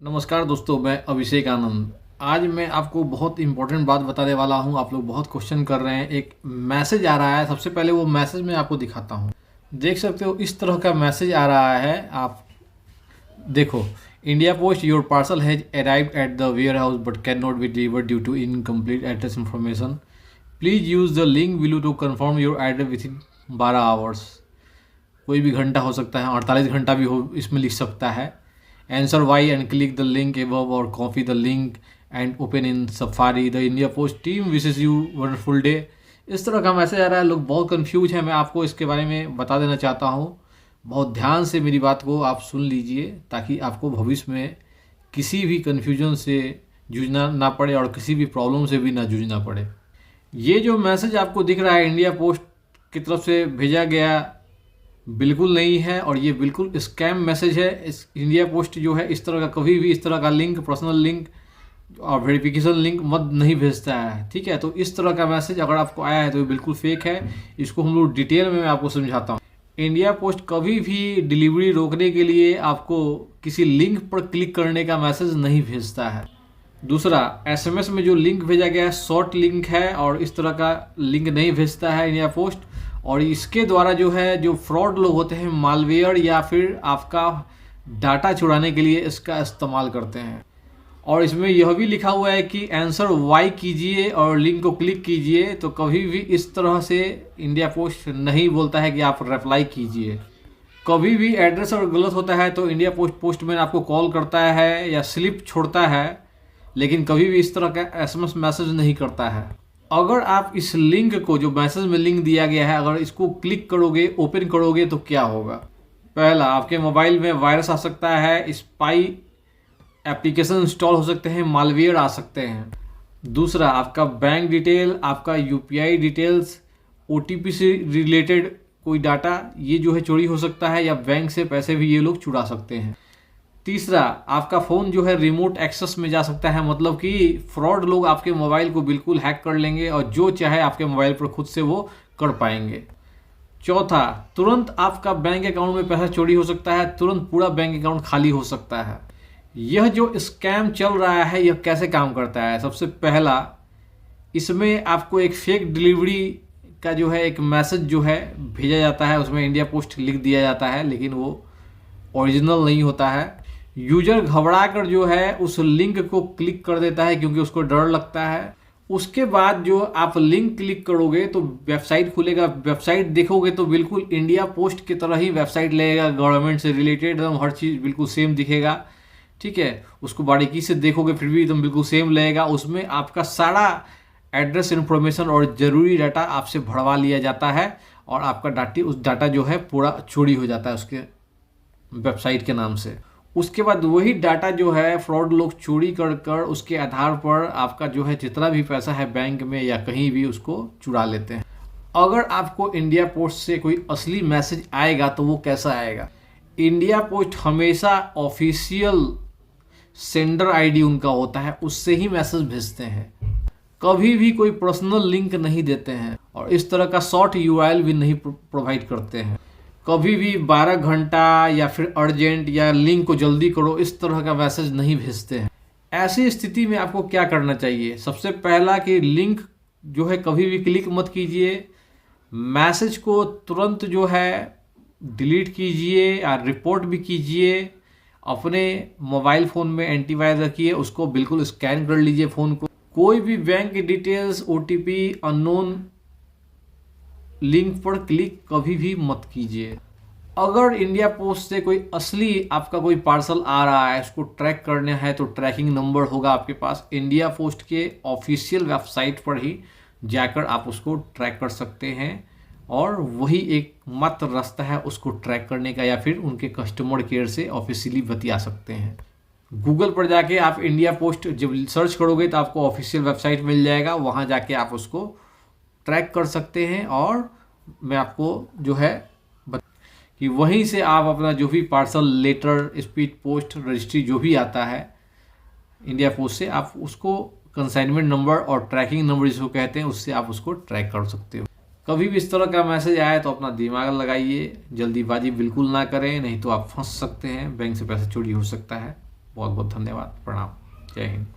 नमस्कार दोस्तों, मैं अभिषेक आनंद। आज मैं आपको बहुत इम्पोर्टेंट बात बताने वाला हूं। आप लोग बहुत क्वेश्चन कर रहे हैं। एक मैसेज आ रहा है, सबसे पहले वो मैसेज मैं आपको दिखाता हूं। देख सकते हो इस तरह का मैसेज आ रहा है। आप देखो, India post your parcel has arrived at the warehouse but can not be delivered due to incomplete address information. Please use the link below to confirm your address within 12 hours. कोई भी घंटा हो सकता है, 48 घंटा भी हो, इसमें लिख सकता है। Answer why and click the link above or copy the link and open in Safari. The India Post team wishes you wonderful day. इस तरह का मैसेज आ रहा है। लोग बहुत कंफ्यूज हैं। मैं आपको इसके बारे में बता देना चाहता हूँ। बहुत ध्यान से मेरी बात को आप सुन लीजिए ताकि आपको भविष्य में किसी भी कन्फ्यूजन से जूझना ना पड़े और किसी भी प्रॉब्लम से भी ना जूझना पड़े। ये जो मैसेज आपको दिख रहा है इंडिया पोस्ट की तरफ से भेजा गया बिल्कुल नहीं है और ये बिल्कुल स्कैम मैसेज है। इस इंडिया पोस्ट जो है इस तरह का कभी भी इस तरह का लिंक, पर्सनल लिंक और वेरिफिकेशन लिंक मत नहीं भेजता है, ठीक है। तो इस तरह का मैसेज अगर आपको आया है तो ये बिल्कुल फेक है। इसको हम लोग डिटेल में मैं आपको समझाता हूँ। इंडिया पोस्ट कभी भी डिलीवरी रोकने के लिए आपको किसी लिंक पर क्लिक करने का मैसेज नहीं भेजता है। दूसरा, एसएमएस में जो लिंक भेजा गया है शॉर्ट लिंक है और इस तरह का लिंक नहीं भेजता है इंडिया पोस्ट। और इसके द्वारा जो है, जो फ्रॉड लोग होते हैं, मालवेयर या फिर आपका डाटा चुराने के लिए इसका इस्तेमाल करते हैं। और इसमें यह भी लिखा हुआ है कि आंसर वाई कीजिए और लिंक को क्लिक कीजिए। तो कभी भी इस तरह से इंडिया पोस्ट नहीं बोलता है कि आप रिप्लाई कीजिए। कभी भी एड्रेस और गलत होता है तो इंडिया पोस्ट पोस्टमैन आपको कॉल करता है या स्लिप छोड़ता है, लेकिन कभी भी इस तरह का एसएमएस मैसेज नहीं करता है। अगर आप इस लिंक को, जो मैसेज में लिंक दिया गया है, अगर इसको क्लिक करोगे, ओपन करोगे तो क्या होगा? पहला, आपके मोबाइल में वायरस आ सकता है, स्पाई एप्लीकेशन इंस्टॉल हो सकते हैं, मालवेयर आ सकते हैं। दूसरा, आपका बैंक डिटेल, आपका यूपीआई डिटेल्स, ओटीपी से रिलेटेड कोई डाटा, ये जो है चोरी हो सकता है या बैंक से पैसे भी ये लोग चुरा सकते हैं। तीसरा, आपका फ़ोन जो है रिमोट एक्सेस में जा सकता है, मतलब कि फ्रॉड लोग आपके मोबाइल को बिल्कुल हैक कर लेंगे और जो चाहे आपके मोबाइल पर खुद से वो कर पाएंगे। चौथा, तुरंत आपका बैंक अकाउंट में पैसा चोरी हो सकता है, तुरंत पूरा बैंक अकाउंट खाली हो सकता है। यह जो स्कैम चल रहा है यह कैसे काम करता है? सबसे पहला, इसमें आपको एक फेक डिलीवरी का जो है एक मैसेज जो है भेजा जाता है, उसमें इंडिया पोस्ट लिख दिया जाता है, लेकिन वो ओरिजिनल नहीं होता है। यूजर घबरा कर जो है उस लिंक को क्लिक कर देता है क्योंकि उसको डर लगता है। उसके बाद जो आप लिंक क्लिक करोगे तो वेबसाइट खुलेगा। वेबसाइट देखोगे तो बिल्कुल इंडिया पोस्ट की तरह ही वेबसाइट लगेगा, गवर्नमेंट से रिलेटेड एकदम हर चीज़ बिल्कुल सेम दिखेगा, ठीक है। उसको बारीकी से देखोगे फिर भी एकदम बिल्कुल सेम लगेगा। उसमें आपका सारा एड्रेस इन्फॉर्मेशन और ज़रूरी डाटा आपसे भरवा लिया जाता है और आपका उस डाटा जो है पूरा चोरी हो जाता है उसके वेबसाइट के नाम से। उसके बाद वही डाटा जो है फ्रॉड लोग चोरी कर कर उसके आधार पर आपका जो है जितना भी पैसा है बैंक में या कहीं भी उसको चुरा लेते हैं। अगर आपको इंडिया पोस्ट से कोई असली मैसेज आएगा तो वो कैसा आएगा? इंडिया पोस्ट हमेशा ऑफिशियल सेंडर आईडी उनका होता है, उससे ही मैसेज भेजते हैं। कभी भी कोई पर्सनल लिंक नहीं देते हैं और इस तरह का शॉर्ट यूआरएल भी नहीं प्रोवाइड करते हैं। कभी भी 12 घंटा या फिर अर्जेंट या लिंक को जल्दी करो इस तरह का मैसेज नहीं भेजते हैं। ऐसी स्थिति में आपको क्या करना चाहिए? सबसे पहला कि लिंक जो है कभी भी क्लिक मत कीजिए। मैसेज को तुरंत जो है डिलीट कीजिए या रिपोर्ट भी कीजिए। अपने मोबाइल फ़ोन में एंटीवायरस रखिए, उसको बिल्कुल स्कैन कर लीजिए फ़ोन को। कोई भी bank details, OTP, unknown link पर क्लिक कभी भी मत कीजिए। अगर इंडिया पोस्ट से कोई असली आपका कोई पार्सल आ रहा है, उसको ट्रैक करना है तो ट्रैकिंग नंबर होगा आपके पास। इंडिया पोस्ट के ऑफिशियल वेबसाइट पर ही जाकर आप उसको ट्रैक कर सकते हैं और वही एक मात्र रास्ता है उसको ट्रैक करने का, या फिर उनके कस्टमर केयर से ऑफिशियली बतिया सकते हैं। गूगल पर जाके आप इंडिया पोस्ट जब सर्च करोगे तो आपको ऑफिशियल वेबसाइट मिल जाएगा, वहाँ जाके आप उसको ट्रैक कर सकते हैं। और मैं आपको जो है कि वहीं से आप अपना जो भी parcel, letter, speed post, registry जो भी आता है इंडिया पोस्ट से, आप उसको कंसाइनमेंट नंबर और ट्रैकिंग नंबर जिसको कहते हैं उससे आप उसको ट्रैक कर सकते हो। कभी भी इस तरह का मैसेज आए तो अपना दिमाग लगाइए, जल्दीबाजी बिल्कुल ना करें, नहीं तो आप फंस सकते हैं, बैंक से पैसा चोरी हो सकता है। बहुत बहुत धन्यवाद। प्रणाम। जय हिंद।